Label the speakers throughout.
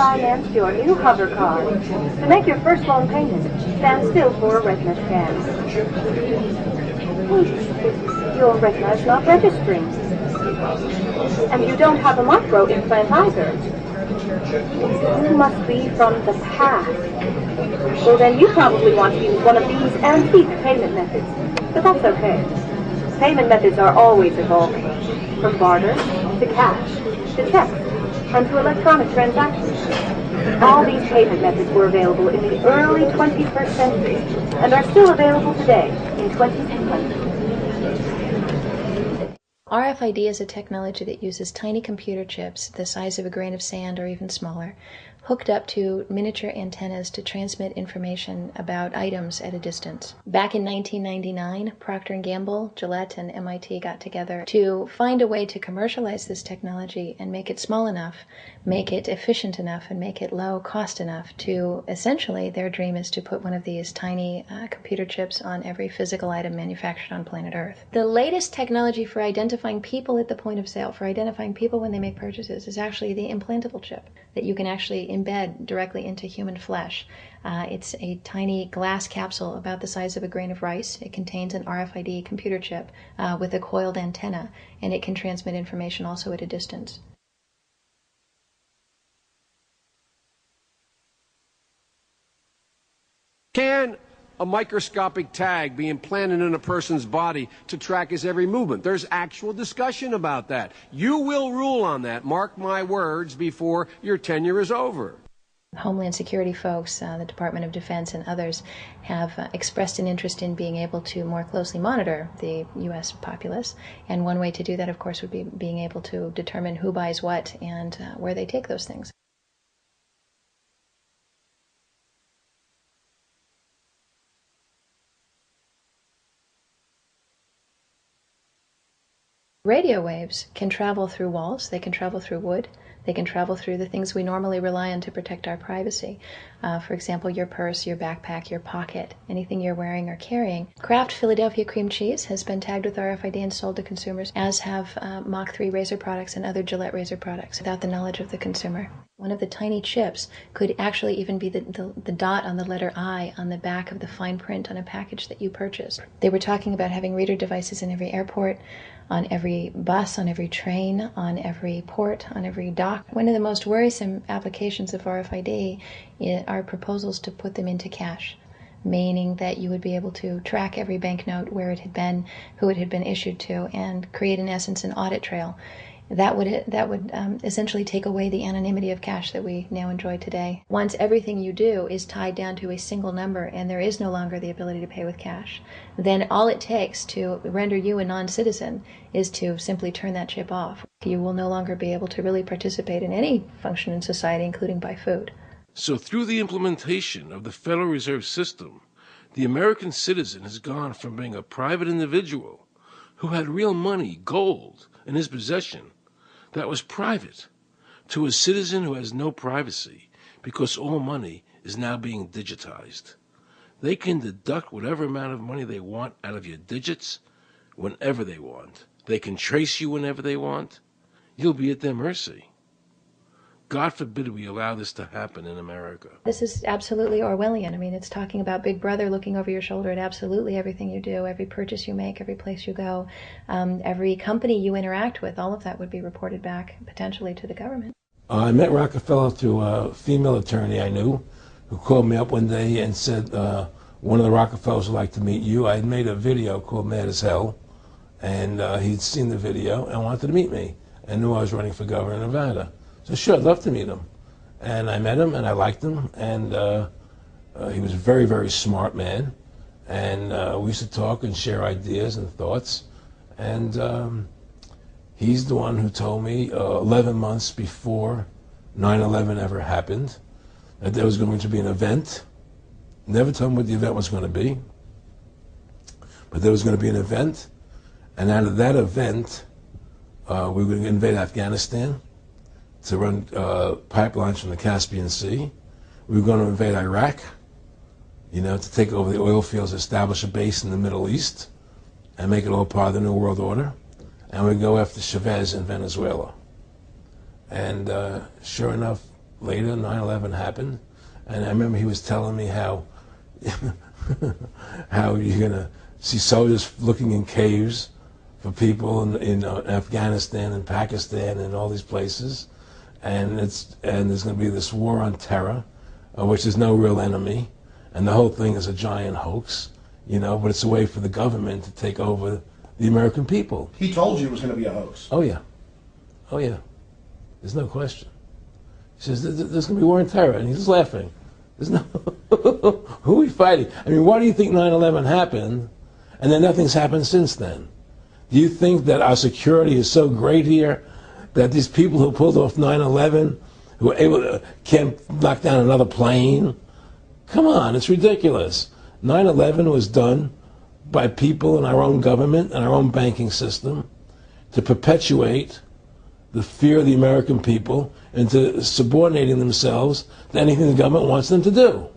Speaker 1: finance your new hover car. To make your first loan payment, stand still for a retina scan. Your retina is not registering. And you don't have a micro implant either. You must be from the past. Well, then you probably want to use one of these antique payment methods. But that's okay. Payment methods are always evolving. From barter, to cash, to checks, and to electronic transactions. All these payment methods were available in the early 21st century and are still available today in 2020.
Speaker 2: RFID is a technology that uses tiny computer chips the size of a grain of sand or even smaller, hooked up to miniature antennas to transmit information about items at a distance. Back in 1999, Procter & Gamble, Gillette, and MIT got together to find a way to commercialize this technology and make it small enough, make it efficient enough, and make it low cost enough to, essentially, their dream is to put one of these tiny computer chips on every physical item manufactured on planet Earth. The latest technology for identifying people at the point of sale, for identifying people when they make purchases, is actually the implantable chip that you can actually embed directly into human flesh. It's a tiny glass capsule about the size of a grain of rice. It contains an RFID computer chip with a coiled antenna, and it can transmit information also at a distance.
Speaker 3: Can a microscopic tag be implanted in a person's body to track his every movement? There's actual discussion about that. You will rule on that, mark my words, before your tenure is over.
Speaker 2: Homeland Security folks, the Department of Defense, and others have expressed an interest in being able to more closely monitor the U.S. populace. And one way to do that, of course, would be being able to determine who buys what and where they take those things. Radio waves can travel through walls, they can travel through wood, they can travel through the things we normally rely on to protect our privacy. For example, your purse, your backpack, your pocket, anything you're wearing or carrying. Kraft Philadelphia cream cheese has been tagged with RFID and sold to consumers, as have Mach 3 razor products and other Gillette razor products, without the knowledge of the consumer. One of the tiny chips could actually even be the dot on the letter I on the back of the fine print on a package that you purchased. They were talking about having reader devices in every airport, on every bus, on every train, on every port, on every dock. One of the most worrisome applications of RFID are proposals to put them into cash, meaning that you would be able to track every banknote, where it had been, who it had been issued to, and create, in essence, an audit trail. That would essentially take away the anonymity of cash that we now enjoy today. Once everything you do is tied down to a single number and there is no longer the ability to pay with cash, then all it takes to render you a non-citizen is to simply turn that chip off. You will no longer be able to really participate in any function in society, including buy food.
Speaker 4: So through the implementation of the Federal Reserve System, the American citizen has gone from being a private individual who had real money, gold, in his possession, that was private, to a citizen who has no privacy because all money is now being digitized. They can deduct whatever amount of money they want out of your digits whenever they want. They can trace you whenever they want. You'll be at their mercy. God forbid we allow this to happen in America.
Speaker 2: This is absolutely Orwellian. I mean, it's talking about Big Brother looking over your shoulder at absolutely everything you do, every purchase you make, every place you go, every company you interact with. All of that would be reported back potentially to the government.
Speaker 5: I met Rockefeller through a female attorney I knew who called me up one day and said, one of the Rockefellers would like to meet you. I had made a video called Mad as Hell, and he'd seen the video and wanted to meet me and knew I was running for governor of Nevada. So sure, I'd love to meet him. And I met him, and I liked him, and he was a very, very smart man. And we used to talk and share ideas and thoughts. And he's the one who told me 11 months before 9/11 ever happened that there was going to be an event. Never told him what the event was going to be, but there was going to be an event. And out of that event, we were going to invade Afghanistan to run pipelines from the Caspian Sea. We were going to invade Iraq, to take over the oil fields, establish a base in the Middle East, and make it all part of the New World Order. And we'd go after Chavez in Venezuela. And sure enough, later, 9/11 happened, and I remember he was telling me how how you're going to see soldiers looking in caves for people in Afghanistan and Pakistan and all these places, and there's going to be this war on terror, which is no real enemy, and the whole thing is a giant hoax, but it's a way for the government to take over the American people.
Speaker 6: He told you it was going to be a hoax.
Speaker 5: Oh yeah. Oh yeah. There's no question. He says, there's going to be war on terror, and he's just laughing. There's no, who are we fighting? I mean, why do you think 9/11 happened, and then nothing's happened since then? Do you think that our security is so great here that these people who pulled off 9/11, who were able to, can't knock down another plane? Come on, it's ridiculous. 9/11 was done by people in our own government and our own banking system to perpetuate the fear of the American people into subordinating themselves to anything the government wants them to do.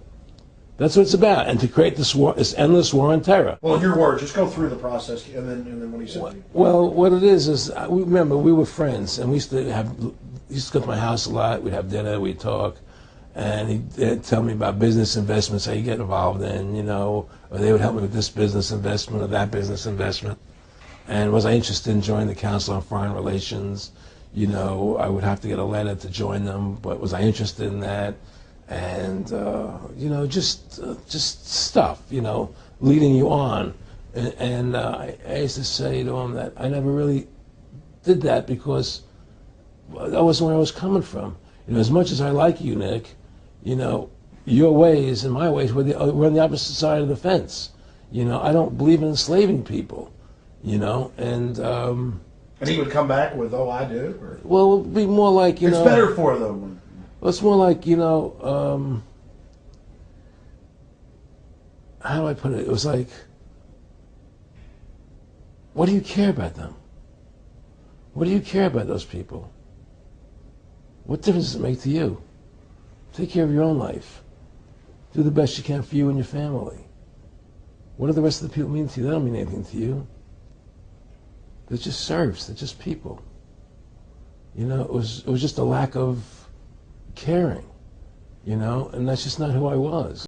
Speaker 5: That's what it's about, and to create this war, this endless war on terror.
Speaker 6: Well, in your words, just go through the process, and then what he said.
Speaker 5: Well, what it is remember we were friends, and we used to go to my house a lot. We'd have dinner, we'd talk, and he'd tell me about business investments, how you get involved in, or they would help me with this business investment or that business investment. And was I interested in joining the Council on Foreign Relations? I would have to get a letter to join them, but was I interested in that? And just stuff, leading you on. And I used to say to him that I never really did that because that wasn't where I was coming from. As much as I like you, Nick, your ways and my ways we're on the opposite side of the fence. I don't believe in enslaving people.
Speaker 6: And he would come back with, "Oh, I do." Or?
Speaker 5: Well, it would be more like
Speaker 6: it's better for them.
Speaker 5: Well, it's more like how do I put it? It was like, what do you care about them? What do you care about those people? What difference does it make to you? Take care of your own life. Do the best you can for you and your family. What do the rest of the people mean to you? They don't mean anything to you. They're just serfs. They're just people. It was just a lack of caring, and that's just not who I was.